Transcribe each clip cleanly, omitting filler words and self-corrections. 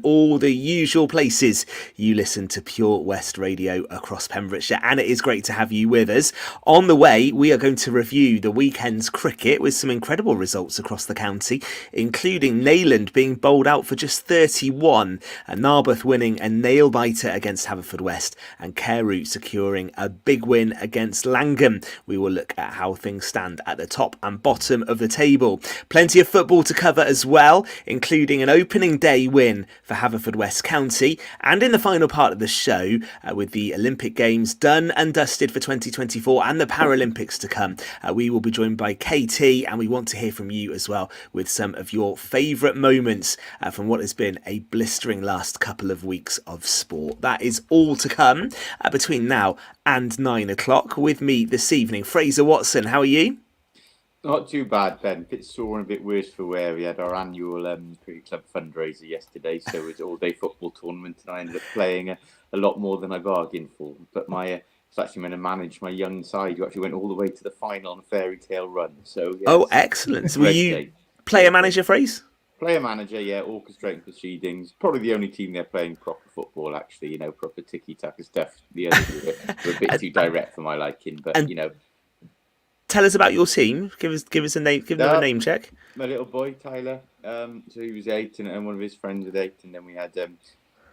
All the usual places you listen to Pure West Radio across Pembrokeshire, and it is great to have you with us. On the way, we are going to review the weekend's cricket with some incredible results across the county, including Neyland being bowled out for just 31, and Narberth winning a nail-biter against Haverfordwest, and Carew securing a big win against Langham. We will look at how things stand at the top and bottom of the table. Plenty of football to cover as well, including an opening day win for Haverfordwest County, and in the final part of the show, with the Olympic Games done and dusted for 2024 and the Paralympics to come, we will be joined by KT, and we want to hear from you as well with some of your favourite moments from what has been a blistering last couple of weeks of sport. That is all to come between now and 9 o'clock. With me this evening, Fraser Watson. How are you? Not too bad, Ben. A bit sore and a bit worse for wear. We had our annual cricket club fundraiser yesterday, so it was an all-day football tournament, and I ended up playing a lot more than I bargained for. But I was actually meant to manage my young side, who actually went all the way to the final on a fairy tale run. So excellent. So were you player manager, Fraser? Player manager, yeah, orchestrating proceedings. Probably the only team they're playing proper football, actually, proper tiki-taka stuff. The others were a bit too direct for my liking, but, Tell us about your team. Give us a name. Give them a name check. My little boy Tyler. So he was 8, and one of his friends was 8, and then we had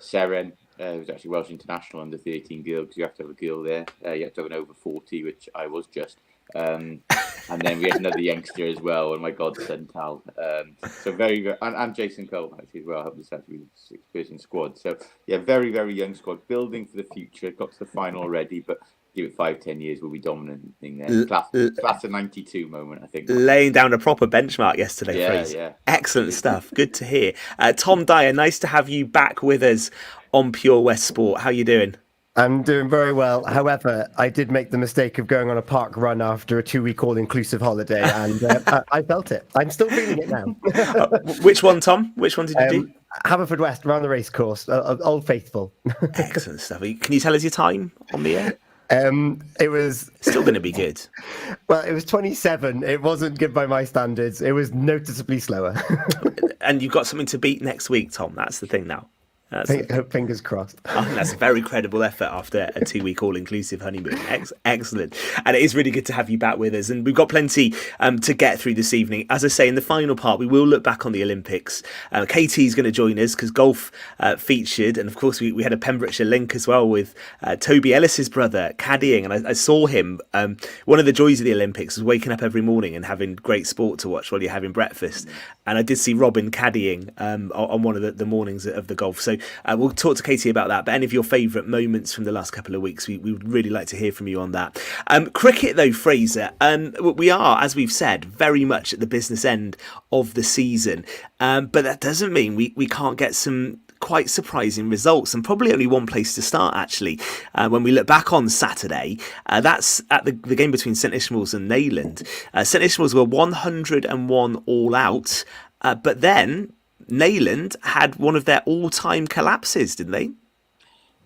Seren, who was actually Welsh international under 13 girl, because you have to have a girl there. You have to have an over 40, which I was just. And then we had another youngster as well, and my godson Tal. So very, very, and Jason Cole actually as well. I hope this actually was a 6-person squad. So yeah, very, very young squad, building for the future. Got to the final already, but give it 5-10 years, we'll be dominant thing there. Class of 92 moment, I think. Laying down a proper benchmark yesterday, yeah, Fraser. Yeah. Excellent stuff. Good to hear. Tom Dyer, nice to have you back with us on Pure West Sport. How you doing? I'm doing very well. However, I did make the mistake of going on a park run after a 2-week all-inclusive holiday, and I felt it. I'm still feeling it now. Which one, Tom? Which one did you do? Haverfordwest, around the racecourse, Old Faithful. Excellent stuff. Can you tell us your time on the air? It was still going to be good. Well, it was 27. It wasn't good by my standards. It was noticeably slower. And you've got something to beat next week, Tom. That's the thing now. Fingers crossed. That's a very credible effort after a 2-week all-inclusive honeymoon. Excellent. And it is really good to have you back with us. And we've got plenty to get through this evening. As I say, in the final part, we will look back on the Olympics. KT's going to join us because golf featured. And of course, we had a Pembrokeshire link as well with Toby Ellis's brother caddying. And I saw him. One of the joys of the Olympics was waking up every morning and having great sport to watch while you're having breakfast. And I did see Robin caddying on one of the mornings of the golf. So we'll talk to Katie about that, but any of your favourite moments from the last couple of weeks, we would really like to hear from you on that. Cricket though, Fraser, we are, as we've said, very much at the business end of the season, but that doesn't mean we can't get some quite surprising results, and probably only one place to start actually. When we look back on Saturday, that's at the game between St Ishmael's and Neyland. St Ishmael's were 101 all out, but then Neyland had one of their all-time collapses, didn't they?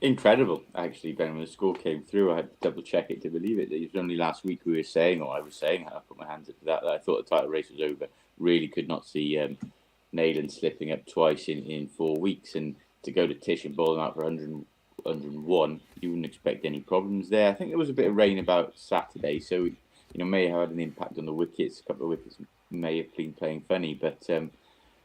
Incredible, actually, Ben. When the score came through, I had to double check it to believe it. It was only last week I was saying, I put my hands up to that I thought the title race was over. Really could not see Neyland slipping up twice in 4 weeks, and to go to Tish and bowl them out for 101, you wouldn't expect any problems there. I think there was a bit of rain about Saturday, so may have had an impact on the wickets. A couple of wickets may have been playing funny, but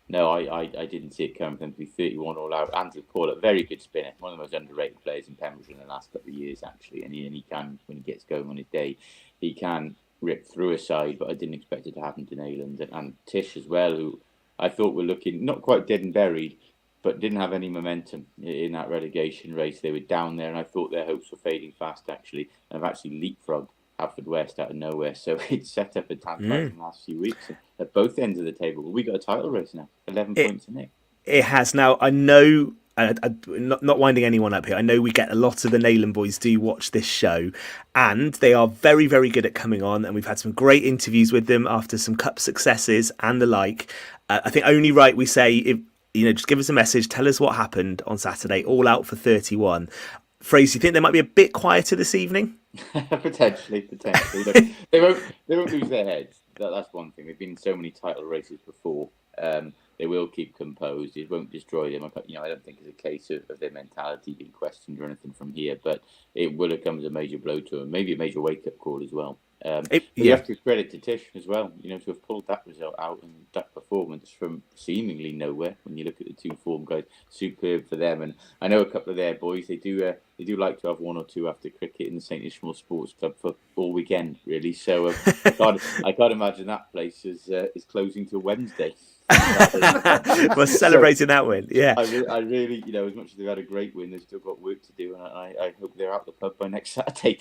no, I didn't see it coming for them to be 31 all out. Andrew Paul, very good spinner, one of the most underrated players in Pembrokeshire in the last couple of years, actually. And he can, when he gets going on his day, he can rip through a side, but I didn't expect it to happen to Neyland. And Tish as well, who I thought were looking not quite dead and buried, but didn't have any momentum in that relegation race. They were down there, and I thought their hopes were fading fast, actually. And I've actually leapfrogged Haverfordwest out of nowhere, so it's set up a tantalising in the last few weeks at both ends of the table. We got a title race now, 11 points in it. It has now. I know, not winding anyone up here, I know we get a lot of the Neyland boys do watch this show, and they are very, very good at coming on, and we've had some great interviews with them after some cup successes and the like. I think only right we say, if just give us a message, tell us what happened on Saturday, all out for 31. Fraser, you think they might be a bit quieter this evening? Potentially. Look, they won't lose their heads. That's one thing. They've been in so many title races before. They will keep composed. It won't destroy them. I don't think it's a case of their mentality being questioned or anything from here, but it will have come as a major blow to them, maybe a major wake-up call as well. You have to credit to Tish as well, to have pulled that result out and that performance from seemingly nowhere. When you look at the two form guys, superb for them. And I know a couple of their boys, they do like to have one or two after cricket in the St Ishmael Sports Club for all weekend, really. So I can't imagine that place is closing till Wednesday. We're celebrating that win. Yeah, I really, as much as they've had a great win, they've still got work to do, and I hope they're out the pub by next Saturday.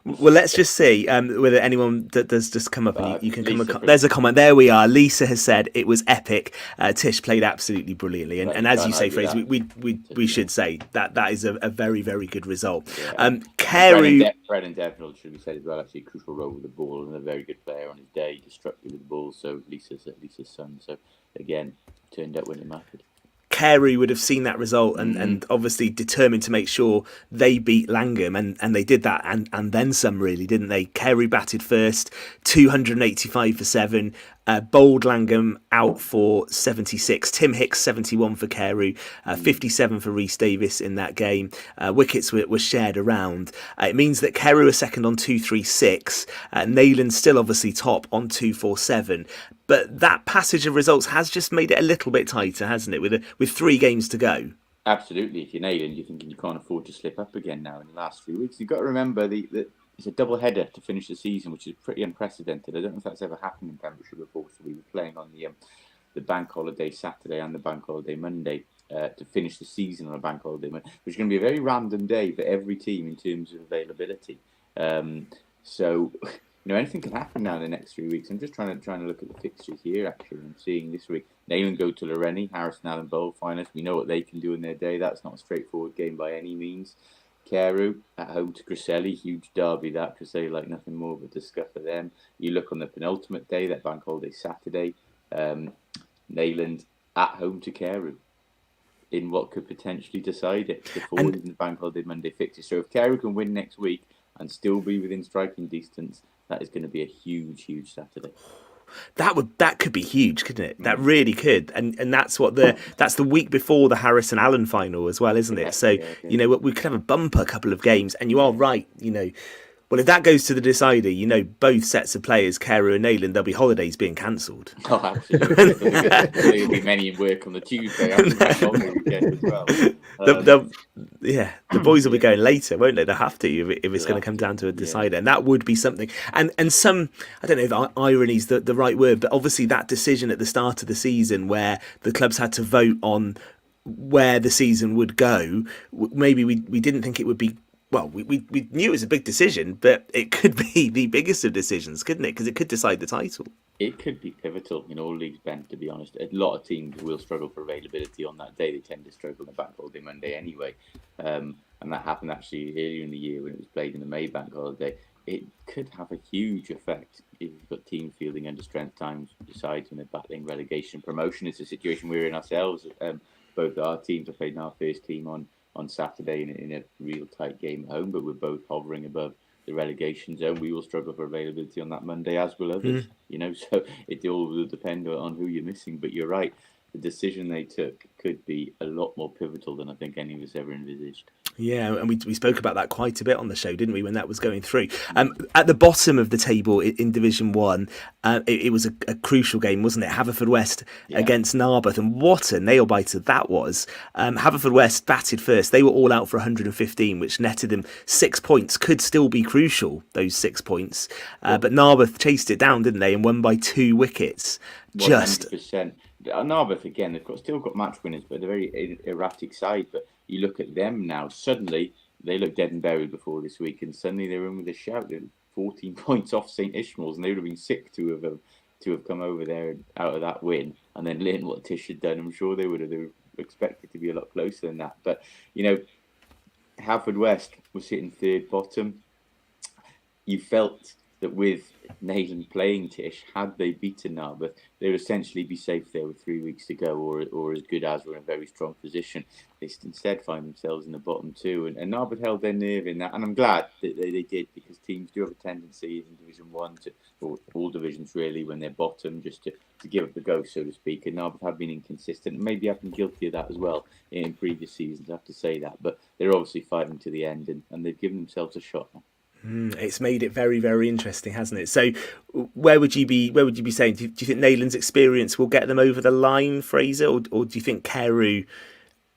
Well, let's just see whether anyone that does just come up and you can come. There's a comment. There we are. Lisa has said it was epic. Tish played absolutely brilliantly, and as you say, Fraser, we should say that is a very, very good result. Yeah. Carew, Fred and Devon should be said as well. Actually, a crucial role with the ball and a very good player on his day, destructive with the ball. So Lisa's son. So again, turned up when it mattered. Carew would have seen that result and obviously determined to make sure they beat Langham, and they did that and then some, really, didn't they? Carew batted first, 285 for 7. Bowled Langham out for 76. Tim Hicks 71 for Carew, 57 for Rhys Davis in that game. Wickets were shared around. It means that Carew are second on 236. Neyland still obviously top on 247. But that passage of results has just made it a little bit tighter, hasn't it? With 3 games to go. Absolutely. If you're Neyland, you're thinking you can't afford to slip up again now in the last few weeks. You've got to remember that it's a double header to finish the season, which is pretty unprecedented. I don't know if that's ever happened in Pembrokeshire before. So we were playing on the bank holiday Saturday and the bank holiday Monday to finish the season on a bank holiday Monday, which is going to be a very random day for every team in terms of availability. So anything can happen now in the next 3 weeks. I'm just trying to look at the fixtures here. Actually, I'm seeing this week Neyland go to Lawrenny, Harrison Allen Bowl finalists. We know what they can do in their day. That's not a straightforward game by any means. Carew at home to Criselli, huge derby that. Criselli like nothing more but to scupper them. You look on the penultimate day, that bank holiday Saturday, Neyland at home to Carew in what could potentially decide it before the bank holiday Monday fixture. So if Carew can win next week and still be within striking distance, that is going to be a huge, huge Saturday. That could be huge, couldn't it? That really could, and that's the week before the Harrison Allen final as well, isn't it? So we could have a bumper couple of games, and you are right. Well, if that goes to the decider, both sets of players, Carew and Neyland, there'll be holidays being cancelled. Oh, absolutely. There'll be many in work on the Tuesday after the weekend as well. The boys will be going later, won't they? They'll have to if it's going to come down to a decider, and that would be something. And some, I don't know if irony is the right word, but obviously that decision at the start of the season where the clubs had to vote on where the season would go, maybe we didn't think it would be. Well, we knew it was a big decision, but it could be the biggest of decisions, couldn't it? Because it could decide the title. It could be pivotal in all leagues, Ben, to be honest. A lot of teams will struggle for availability on that day. They tend to struggle on the bank holiday Monday anyway. And that happened actually earlier in the year when it was played in the May bank holiday. It could have a huge effect if you've got teams fielding under strength times besides when they're battling relegation promotion. It's a situation we're in ourselves. Both our teams have played in our first team on Saturday in a real tight game at home, but we're both hovering above the relegation zone. We will struggle for availability on that Monday, as will others. So it all will depend on who you're missing. But you're right, the decision they took could be a lot more pivotal than I think any of us ever envisaged. Yeah, and we spoke about that quite a bit on the show, didn't we, when that was going through? At the bottom of the table in Division 1, it was a crucial game, wasn't it? Haverfordwest against Narberth, and what a nail-biter that was. Haverfordwest batted first. They were all out for 115, which netted them 6 points. Could still be crucial, those 6 points. But Narberth chased it down, didn't they, and won by 2 wickets. 100%. Narberth, again, they've still got match winners, but they're a very erratic side. But you look at them now, suddenly they look dead and buried before this week, and suddenly they're in with a shout. They're 14 points off St Ishmael's, and they would have been sick to have come over there out of that win and then learn what Tish had done. I'm sure they would have expected to be a lot closer than that. But, Haverfordwest was sitting third bottom. You felt that with Neyland playing Tish, had they beaten Narberth, they would essentially be safe there with 3 weeks to go, or as good as, were in a very strong position. They instead find themselves in the bottom two, and Narberth held their nerve in that, and I'm glad that they did, because teams do have a tendency in Division 1 to, or all divisions really, when they're bottom, just to give up the ghost, so to speak, and Narberth have been inconsistent, and maybe I've been guilty of that as well in previous seasons, I have to say that, but they're obviously fighting to the end, and they've given themselves a shot now. It's made it very, very interesting, hasn't it? So, where would you be saying? Do you think Neyland's experience will get them over the line, Fraser, or do you think Carew?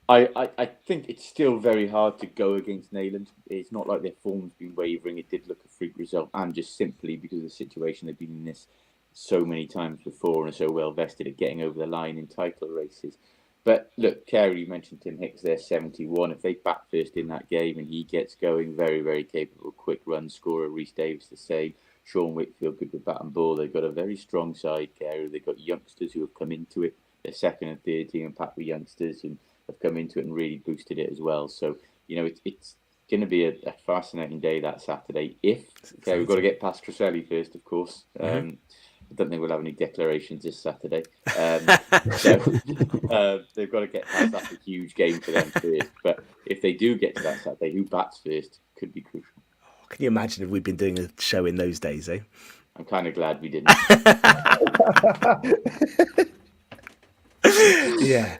I think it's still very hard to go against Neyland. It's not like their form's been wavering. It did look a freak result, and just simply because of the situation they've been in this so many times before and are so well vested at getting over the line in title races. But look, Carew, you mentioned Tim Hicks there, 71. If they back first in that game and he gets going, very, very capable, quick run scorer. Rhys Davis the same. Sean Whitfield good with bat and ball. They've got a very strong side, Carew. They've got youngsters who have come into it. Their second and third team and packed with youngsters and have come into it and really boosted it as well. So, it's going to be a fascinating day that Saturday. We've got to get past Cresselly first, of course. I don't think we'll have any declarations this Saturday. So they've got to get past. That's a huge game for them first. But if they do get to that Saturday, who bats first could be crucial. Can you imagine if we'd been doing a show in those days, eh? I'm kind of glad we didn't. Yeah.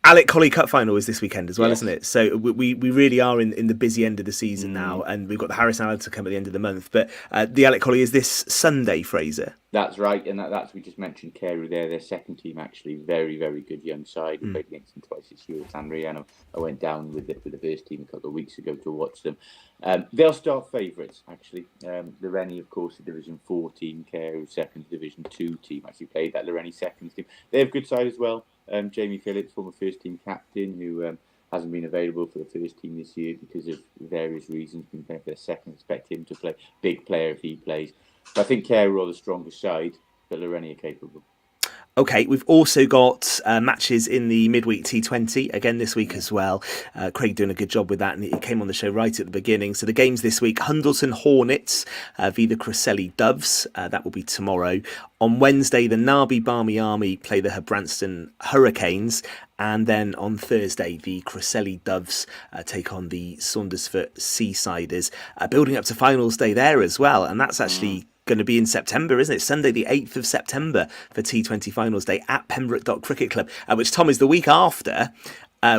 Alec Colley Cup final is this weekend as well, isn't it? So we really are in the busy end of the season now, and we've got the Harris Allen to come at the end of the month. But the Alec Colley is this Sunday, Fraser. That's right, and that's we just mentioned Carew there. Their second team actually very, very good young side. We played against them twice this year at Llanrhian, and I went down with the first team a couple of weeks ago to watch them. They'll start favourites actually. Lawrenny, of course, the Division 4 team. Carew, second Division 2 team. Actually played that Lawrenny second team. They have a good side as well. Jamie Phillips, former first team captain, who hasn't been available for the first team this year because of various reasons. Been playing for the second. Expect him to play big player if he plays. But I think Carew are the strongest side, but Lawrenny are capable. Okay, we've also got matches in the midweek T20 again this week as well. Craig doing a good job with that, and he came on the show right at the beginning. So the games this week: Hundleton Hornets v the Cresselly Doves. That will be tomorrow. On Wednesday, the Narby Barmy Army play the Hebranston Hurricanes. And then on Thursday, the Cresselly Doves take on the Saundersfoot Seasiders. Building up to finals day there as well. And that's actually going to be in September, isn't it? Sunday, the 8th of September for T20 Finals Day at Pembroke Dock Cricket Club, which, Tom, is the week after.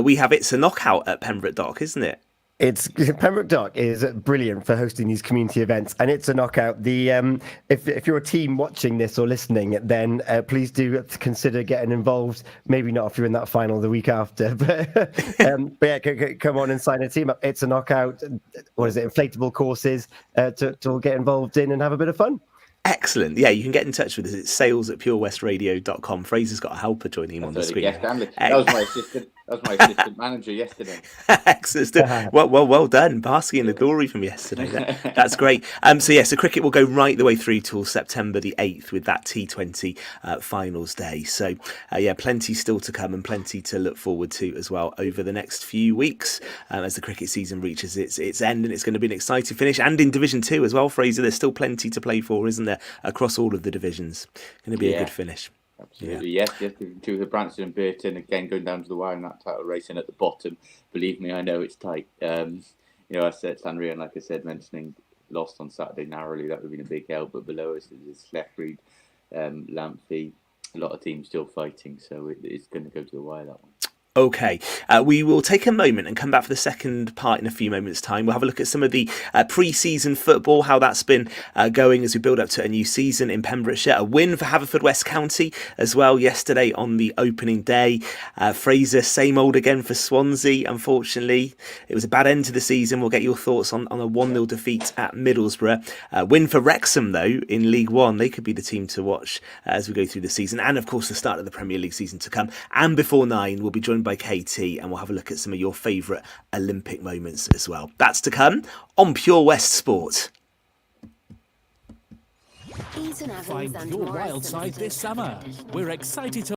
We have It's a Knockout at Pembroke Dock, isn't it? Pembroke Dock is brilliant for hosting these community events, and It's a Knockout. If you're a team watching this or listening, then please do consider getting involved. Maybe not if you're in that final the week after, but yeah, come on and sign a team up. It's a Knockout. What is it? Inflatable courses to get involved in and have a bit of fun. Excellent. Yeah, you can get in touch with us. It's sales@purewestradio.com. Fraser's got a helper joining him on the screen. That was my assistant. That was my assistant manager yesterday. Excellent. Well done. Basking in the glory from yesterday. That's great. So cricket will go right the way through till September the 8th with that T20 finals day. So plenty still to come and plenty to look forward to as well over the next few weeks as the cricket season reaches its end, and it's going to be an exciting finish. And in Division 2 as well, Fraser, there's still plenty to play for, isn't there, across all of the divisions? Going to be a good finish. Absolutely, yes. To the Branston and Burton again going down to the wire in that title race, and at the bottom, believe me, I know it's tight. I said Llanrhian, like I said, mentioning lost on Saturday narrowly, that would have been a big help. But below us is Sleffreed, Lampthe, a lot of teams still fighting, so it's going to go to the wire, that one. Okay, we will take a moment and come back for the second part in a few moments' time. We'll have a look at some of the pre-season football, how that's been going as we build up to a new season in Pembrokeshire. A win for Haverfordwest County as well yesterday on the opening day. Fraser, same old again for Swansea, unfortunately. It was a bad end to the season. We'll get your thoughts on a 1-0 defeat at Middlesbrough. Win for Wrexham, though, in League One. They could be the team to watch as we go through the season. And, of course, the start of the Premier League season to come. And before 9, we'll be joined by KT, and we'll have a look at some of your favourite Olympic moments as well. That's to come on Pure West Sport. Find your wild side this summer. We're excited to